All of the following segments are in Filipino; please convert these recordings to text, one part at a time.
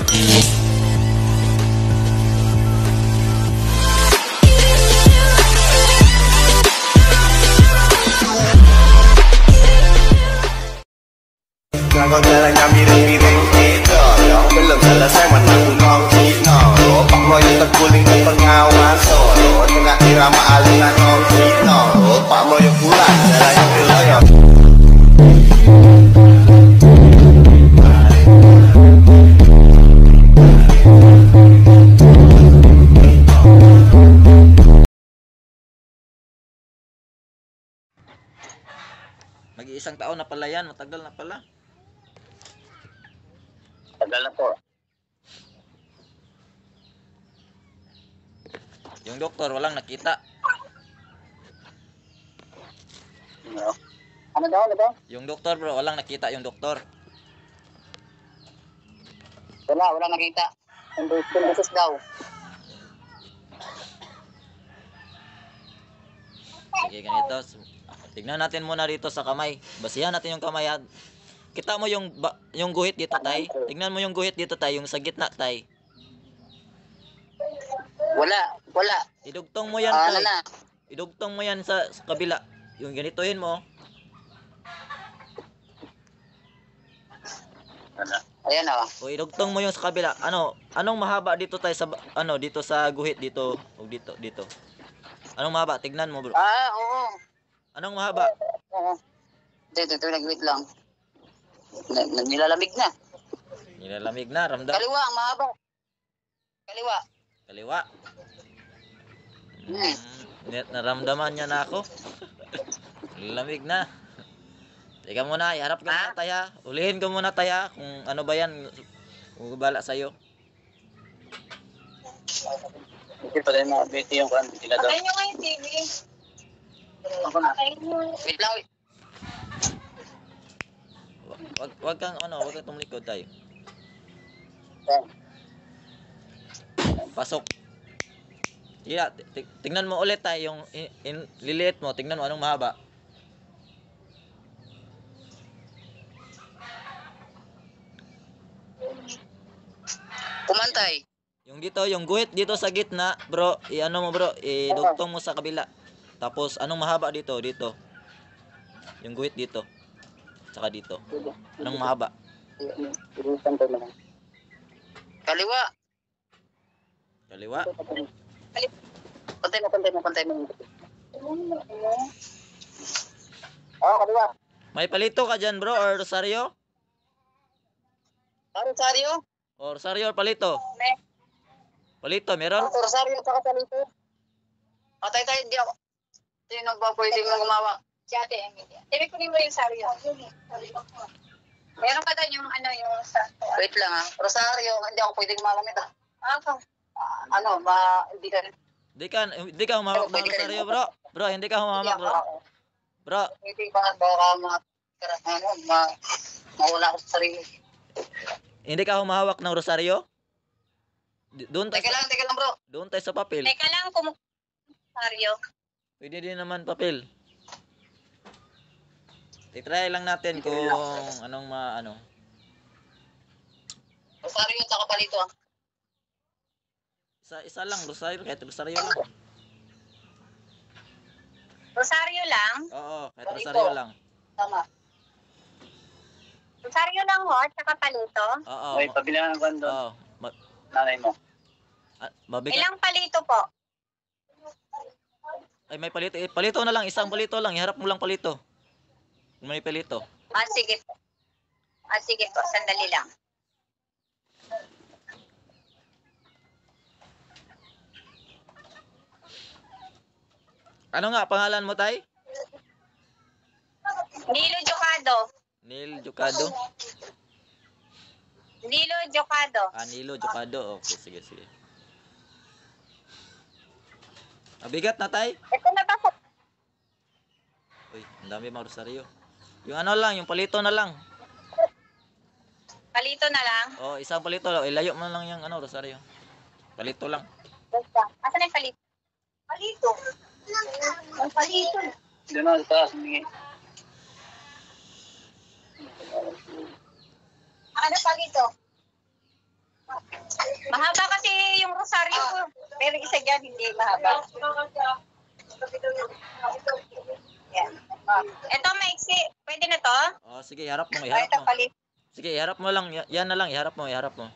Kau jalannya miring-miring gitu, belum selesai menanggung cino. Pak Moyo terguling ke pengawas solo, tengah irama alunan cino. Pak Moyo pulang jalannya beloyo. Mag-iisang taon na pala yan, matagal na pala. Tagal na po. Yung doktor walang nakita. Ano daw? Yung doktor bro, walang nakita yung doktor. Wala nakita. Yung buses daw. Sige, ganito. Tignan natin muna dito sa kamay. Basihan natin yung kamay. Kita mo yung guhit dito, tay. Tignan mo yung guhit dito, tay. Yung sa gitna, tay. Wala. Idugtong mo yan, tay. Na. Idugtong mo yan sa kabila. Yung ganitohin mo. Ayan o. O idugtong mo yung sa kabila. Anong mahaba dito, tay, sa dito sa guhit dito. O dito. Anong mahaba? Tignan mo, bro. Oo. Anong mahaba? Oo. Dito, nag-wait lang. Nilalamig na. Nilalamig na, ramdam. Kaliwa, ang mahaba. Kaliwa. Naramdaman niya na ako. Nilalamig na. Teka muna, iharap ka muna, taya. Ulihin ko muna, taya. Kung ano ba yan, kung bala sa'yo. Hindi pa rin na-update yung kan. Patayin nyo nga yung TV. Wait lang. Wag kang tumalikod tayo. Pasok. Yeah, tingnan mo ulit tayo yung liliit mo, tingnan mo anong mahaba. Kumantay. Yung dito, yung guhit dito sa gitna, bro, idugtong mo sa kabila. Tapos anong mahaba dito? Yung guhit dito. Saka dito. Anong mahaba? Kaliwa. Pantay mo. Kaliwa. May palito ka dyan, bro, or Rosario? Rosario? O Rosario or palito? Palito, meron? Rosario, saka palito. Tayo, hindi ako. Hindi nagpapwede mo gumawa. Si Ate Emilia. Kunin mo yung Sario. Meron ka doon yung Wait lang Rosario, hindi ako pwede gumagamit Ako. Hindi ka. Hindi ka humawak ng Rosario, bro. Bro, hindi ka humawak, bro. Bro. Hindi ba mawala ako sa sarili. Hindi ka humawak ng Rosario? Doon tayo. Teka lang, bro. Doon tayo sa papel. Teka lang, Sario. Pwede din naman papel. Titry lang natin kung anong Rosario at saka palito Isa lang, Rosario, kahit Rosario lang. Rosario lang? Oo, kahit Rosario lang. Tama. Rosario lang ho, at saka palito? Oo. May pabilangan ko doon. Oo. Nanay mo. Mabigat. Ilang palito po? Ay, may palito. Palito na lang, isang palito lang. Iharap mo lang palito. Kung may palito. Sige po. Sige po, sandali lang. Ano nga pangalan mo, tay? Nilo Jocado. Nil Jocado? Nilo Jocado. Nilo Jocado. Okay, sige. Mabigat na, tay? Ito na ba po? Uy, ang dami mga Rosario. Yung lang, yung palito na lang. Palito na lang? Oh, isang palito lang. Ilayo mo lang yung Rosario. Palito lang. Basta. Asan yung palito? Palito. Ang palito. Doon na sa taas. Ano palito? Mahaba kasi yung rosaryo ko. Pero isa dyan, hindi mahaba. Yan. Ito, maiksi. Pwede na to? Oh, sige, iharap mo, O, iharap ito mo. palit. Sige, iharap mo lang. Yan na lang, iharap mo, iharap mo.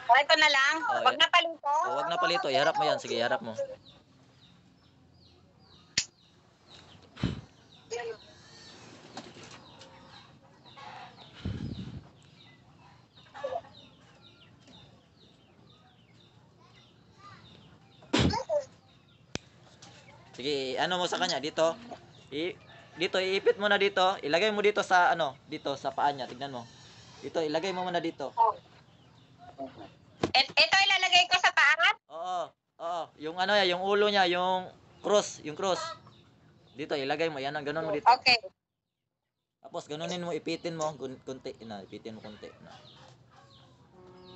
O, ito na lang. Oh, Wag na palito. Oh, wag na palito, iharap mo yan. Sige, iharap mo. Sige, ano mo sa kanya dito? Dito iipit mo na dito. Ilagay mo dito sa ano, dito sa paa niya. Tignan mo. Dito ilagay mo muna dito. Ito ilalagay ko sa paangat. Oo. Oo, yung ano yung ulo niya, yung cross. Dito ilagay mo yan, ganun mo dito. Okay. Tapos ganunin mo, ipitin mo konti na, ipitin mo konti na.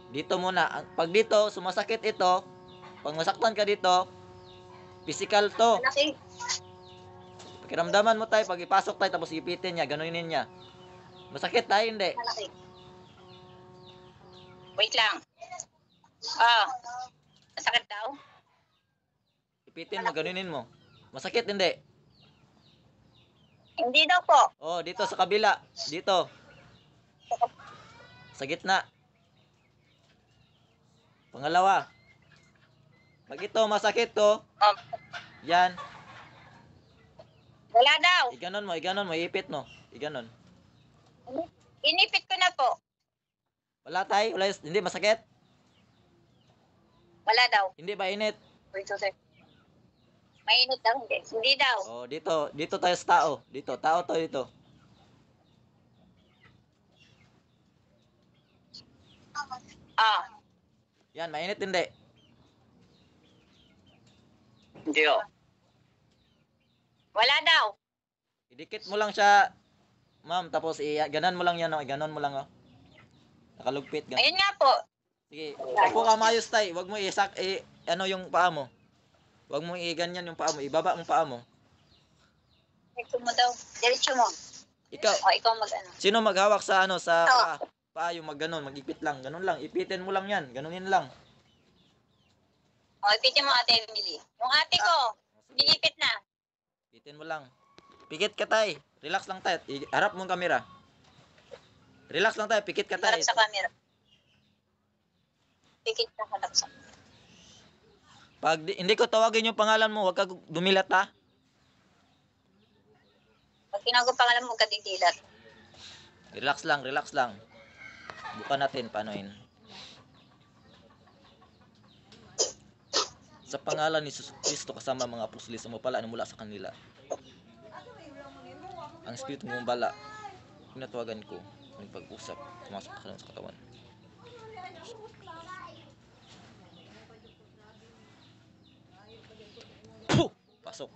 Dito muna. Pag dito sumasakit ito, pag masaktan ka dito, physical to. Malaki. Pakiramdaman mo tayo, pag ipasok tayo, tapos ipitin niya, ganunin niya. Masakit tayo, hindi. Malaki. Wait lang. Oh. Masakit daw? Ipitin mo, ganunin mo. Masakit, hindi. Hindi daw po. Oh, dito sa kabila. Dito. Sa gitna. Pangalawa. Pag ito masakit to, Oh. yan. Wala daw. Iganon mo, iipit mo. Iganon. Inipit ko na po. Wala tayo, hindi masakit. Wala daw. Hindi ba init? Wait, sir. Mainit daw, hindi. Hindi daw. Oh, dito tayo sa tao. Tao to dito. Ah. Yan, mainit hindi. Hindi oh. Wala daw. Idikit mo lang siya, ma'am, tapos ganan mo lang yan, oh. Ganon mo lang, oh. Nakalugpit, ganun. Ayun nga po. Sige, upo ka maayos, tay. Huwag mo ano yung paa mo. Huwag mo ganyan yung paa mo. Ibaba ang paa mo. Diretso mo daw. Diretso mo. Ikaw, O, ikaw mag-ano. sino maghawak sa ano, sa Ito. paa? Paa yung magganon, magipit lang. Ganun lang, ipitin mo lang yan. Ganunin lang. O, ipitin mo ate Emily. Yung ate ko, dinipit na. Ipitin mo lang. Pikit ka, tay. Relax lang, tay. Harap mo ang camera. Relax lang, tay. Pikit ka, tay. Harap sa camera. Pikit na harap sa. Pag hindi ko tawagin yung pangalan mo, huwag ka dumilat, ha? Pag tinago pangalan mo, kadidilat. Relax lang. Bukan natin, paanoin. Sa pangalan ni Jesus Cristo kasama mga apostol sa mapala mula sa kanila. Ang Espiritu ng bala, pinatawagan ko, nagpag-usap, pumasok ka sa katawan. Puh! Pasok.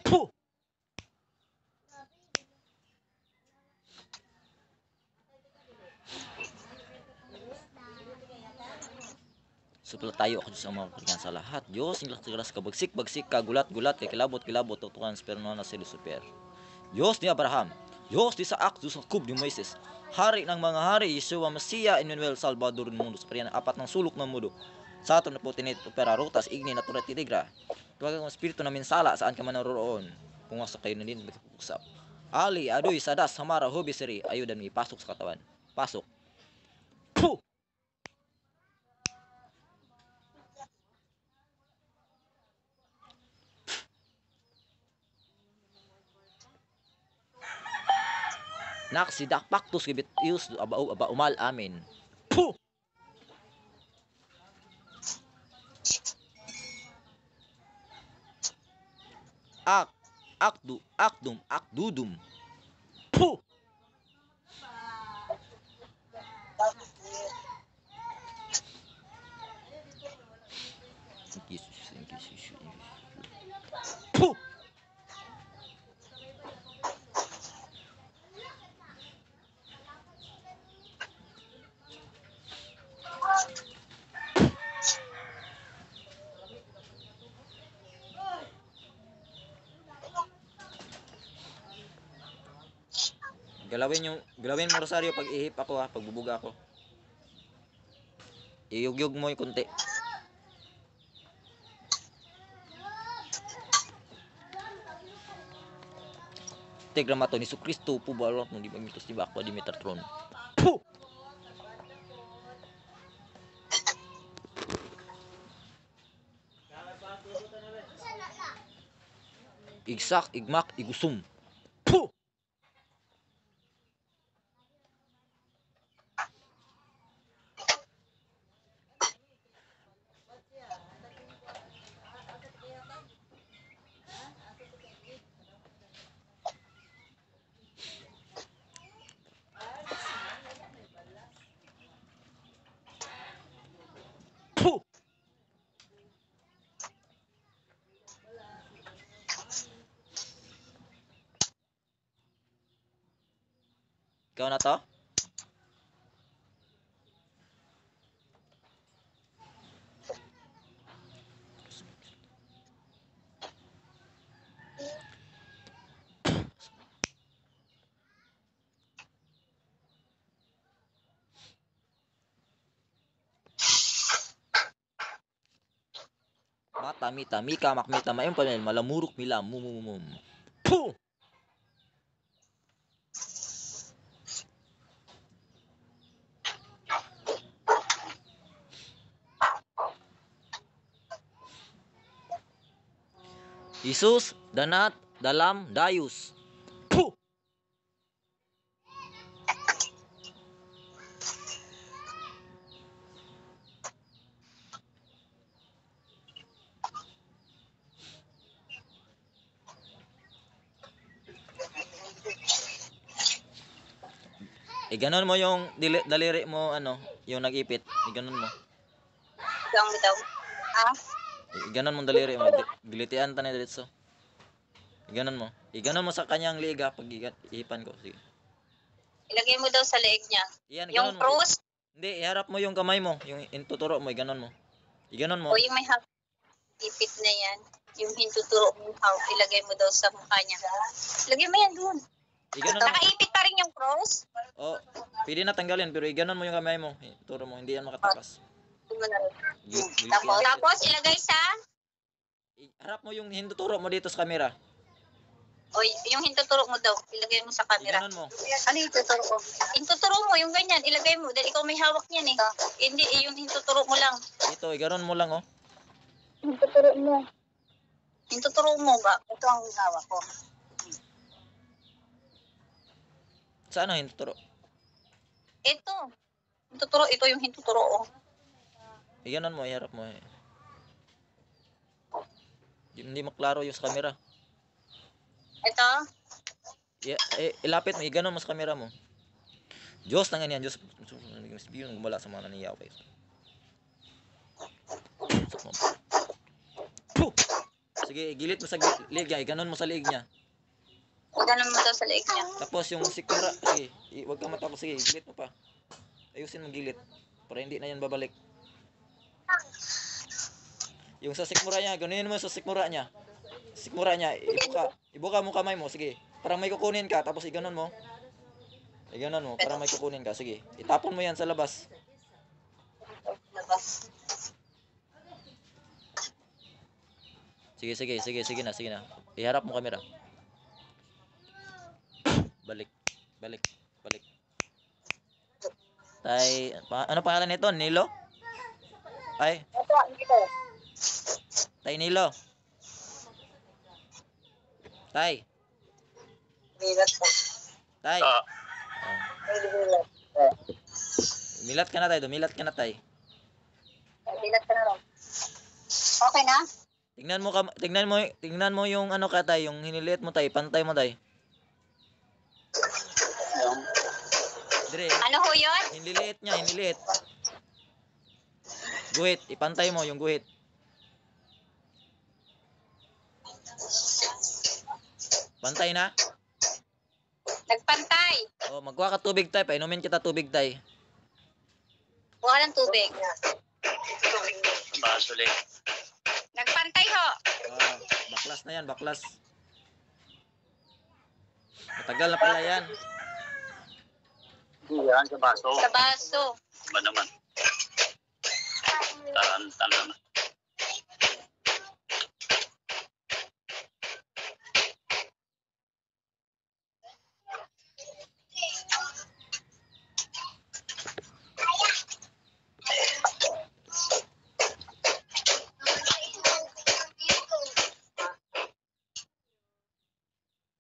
Puh! Supla tayo ako sa mga kaligan sa lahat. Diyos, inglas kabagsik ka, gulat, kay kilabot, tutukan, sperno na si Lucifer. Diyos ni Abraham, Diyos ni Isaac, Diyos ni Jacob, ni Moises, Hari ng mga hari, Yeshua, Mesiya, Emmanuel, Salvador ng mundo, sa pariyan ng apat ng sulok ng mundo. Sa atom na putinit, opera, rotas, igni, naturat, titigra. Tuwagan kong espiritu na minsala, saan ka man naroroon. Pumasok kayo na din, magkapag-usap. Ali, adoy, sadas, hamara, hobiseri, ayudan mi, pasok sa katawan. Pasok. Puh! Nak sidak paktus gibit ius aba umal amin. Puh! Akdudum. Puh! Thank you, Jesus. Puh! Galawin mo rosaryo pag ihip ako ha, pag bubuga ako. Iyugyug mo yung konti. Tegramato ni Sukristo po balot ng di mitos di ba ako di Metatron. Puh! Igsak, igmak, igusum. Puh! Puh! Ikaw na to? Mata mita mika makmita mayong panel malamurok mila mumumum. Puh! Isus danat dalam dayus. Puh! Ganon mo yung daliri mo ano, yung nag-ipit. Ganon mo. Bitaw. Ah? Ganon mo daliri mo. Gilitian ta na diretso. Ganon mo. Ganon mo sa kanyang liga pag ihipan ko. Sige. Ilagay mo daw sa leeg niya. Yan, Yung ganon mo. cross Hindi, iharap mo yung kamay mo. Yung intuturo mo, ganon mo. Ganon mo. o yung may ipit na yan. Yung hintuturo mo, ilagay mo daw sa mukha niya. Ilagay mo yan dun. Ganon mo. Nakaipit pa rin yung cross. Oh, pwede na tanggalin pero ganon mo yung kamay mo. Turo mo, hindi yan makatakas. Tapos ilagay sa Harap mo yung hintuturo mo dito sa camera. o yung hintuturo mo daw, ilagay mo sa camera. Ganon mo. Ano yung tuturo ko? Hintuturo mo, yung ganyan, ilagay mo. Dahil ikaw may hawak niyan eh. Hindi, yung hintuturo mo lang. Ito, ganon mo lang oh. Tuturo mo. Hintuturo mo ba? Ito ang hawak ko. Saan ang hintuturo? Ito. Hintuturo, ito yung hintuturo. Oh. Ganon mo, iharap mo. Hindi maklaro yung sa camera. Ito. Ilapit mo, ganon mo sa camera mo. Diyos na nga niyan, Diyos. Yung gumala sa mga naniyaw kayo. Puh! Sige, gilit mo sa leg niya, ganon mo sa leg niya. Ganun mo daw sa leeg niya. Tapos yung sikmura, sige, huwag kang matapos, sige, gilit mo pa. Ayusin mo gilit, para hindi na yan babalik. Yung sa sikmura niya, ganunin mo sa sikmura niya. Sikmura niya, ibuka mo kamay mo, sige. Parang may kukunin ka, tapos iganon mo. Iganon mo, parang may kukunin ka, sige. Itapon mo yan sa labas. Labas. Sige na. Iharap mo kamera. Balik. Tay, ano pangalan nito? Nilo? Ay, Ito, dito. Tay Nilo. Tay. Bilat ko. Tay. Bilat. Milat ka na tay, dumilat ka na tay. Bilat ka na rin. Okay na? Tingnan mo yung ano ka tay, yung hiniliit mo tay, pantay mo tay. Dire, Ano ho yun? hiniliit. Guhit, ipantay mo yung guhit. Pantay na? Nagpantay. Oh, magkuha ka tubig tay, painumin kita tubig tay. Kuha ng tubig. Baso lang. Nagpantay ho. Baklas na yan, baklas. Matagal na pala yan. Yan, sa baso. Sa baso. Ba naman? Tarantan naman.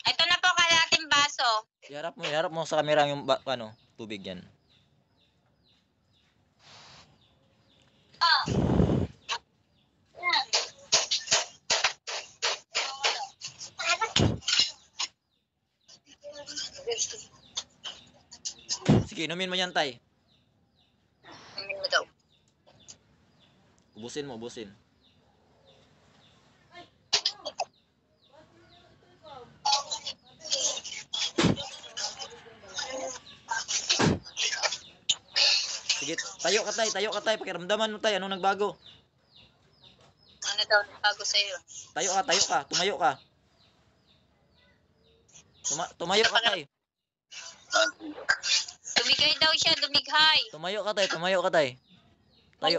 Ito na po kalating baso. Iharap mo sa camera yung tubig yan. Sige, inumin mo yan, tay. Amin mo daw. Ubusin mo, ubusin. Sige, tayo ka tay, pakiramdaman mo tay, anong nagbago? Ano daw bago sa'yo? Tayo ka, tumayo ka. Tumayo ka tay. Dumigay daw siya, dumighay. Tumayo ka tay. Tayo,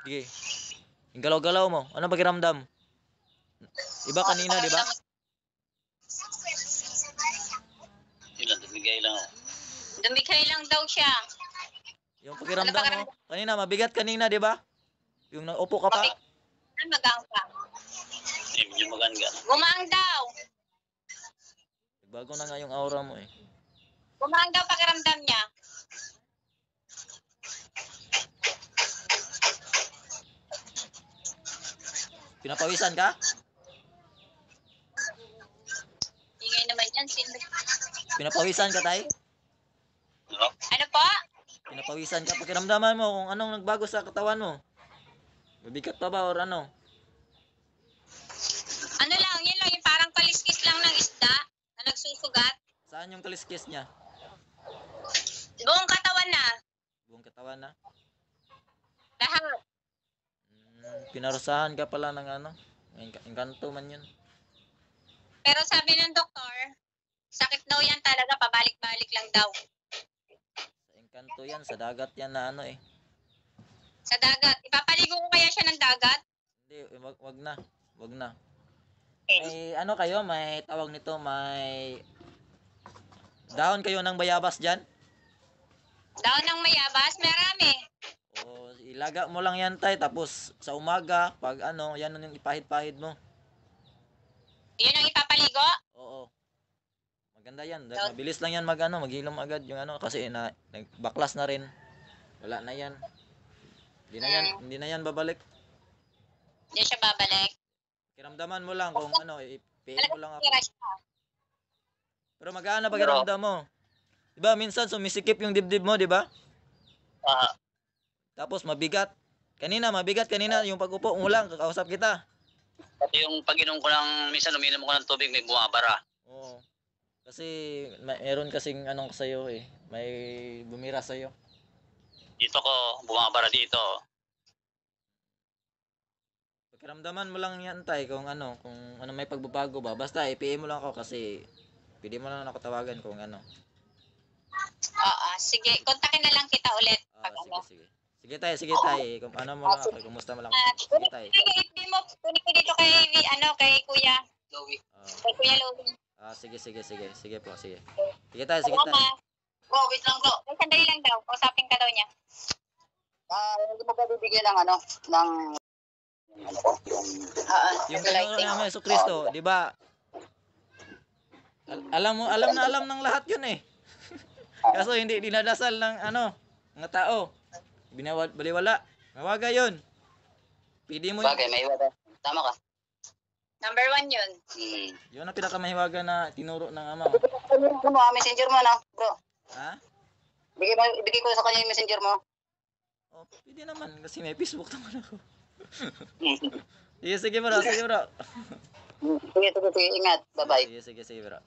sige. Yung galaw-galaw mo, ano pakiramdam? Iba kanina, di ba? Ilan, tumigay lang ako. Dumighay lang daw siya. Yung pakiramdam mo, kanina, mabigat kanina, di ba? Yung naupo ka pa. Magang ka. Medyo maganda. Gumaang daw. Bago na nga yung aura mo eh. Gumaang daw pakiramdam niya. Pinapawisan ka? Ingay naman yan. Pinapawisan ka tay? No? Ano po? Pinapawisan ka, pakiramdaman mo kung anong nagbago sa katawan mo. Mabigat pa ba or ano? Ano lang, yun lang. Yung parang kaliskis lang ng isda na nagsusugat. Saan yung kaliskis niya? Buong katawan na. Buong katawan na? Lahat. Pinarusahan ka pala ng ano? Engkanto man yun. Pero sabi ng doktor, sakit daw yan talaga. Pabalik-balik lang daw. Sa engkanto yan, sa dagat yan na ano eh. Sa dagat. Ipapaligo ko kaya siya ng dagat? Hindi, wag na. Wag na. May ano kayo, may tawag nito, may dahon kayo ng bayabas dyan? Daon ng mayabas? Marami. O ilaga mo lang yan tay, tapos sa umaga, pag ano, yan yung ipahid-pahid mo. Yun ang ipapaligo? Oo. Maganda yan. Mabilis lang yan maghilom agad yung ano, kasi nagbaklas na rin. Wala na yan. Hindi na yan babalik. Hindi siya babalik. Kiramdaman mo lang kung ano, i-PM mo lang ako. Tira siya. Pero magana pakiramdam mo. Diba, minsan sumisikip yung dibdib mo, diba? Tapos mabigat. Mabigat kanina, yung pag-upo mo lang, kakausap kita. Pati yung pag-inom ko ng, minsan uminom ko ng tubig, may bumabara. Oo. Kasi, meron kasing anong sa'yo eh. May bumira sa'yo. Dito ko, bumabara dito. Pakiramdaman mo lang yan, tay, kung ano may pagbabago ba. Basta, i-PM mo lang ako kasi pwede mo lang ako tawagan kung ano. Oo, sige. Kontakin na lang kita ulit. Pag ano. Sige. Sige tay. Kung ano mo lang ako, kumusta mo lang ako. Sige tay. FB mo, kunin ko dito kay Kuya. Kay Kuya Louie. Sige po, sige. Sige tay. Bro, wait lang bro. Ay, sandali lang daw. Kausapin ka daw niya. Hindi mo ba bibigyan ng ano, ng Yung tinuro namin sa Kristo, di ba? Alam ng lahat yun eh. Kaso hindi dinadasal ng mga tao. Baliwala. Mawaga yun. Pwede mo yun. bagay, may iwala. Tama ka. Number 1 yun. Yun ang pinakamahiwaga na tinuro ng ama mo. Ano mo, messenger mo na, bro. Ha? Bigay ko sa kanya yung messenger mo. Oh, pwede naman kasi may Facebook naman ako. Sige bro. Sige, ingat. Bye-bye. Sige bro.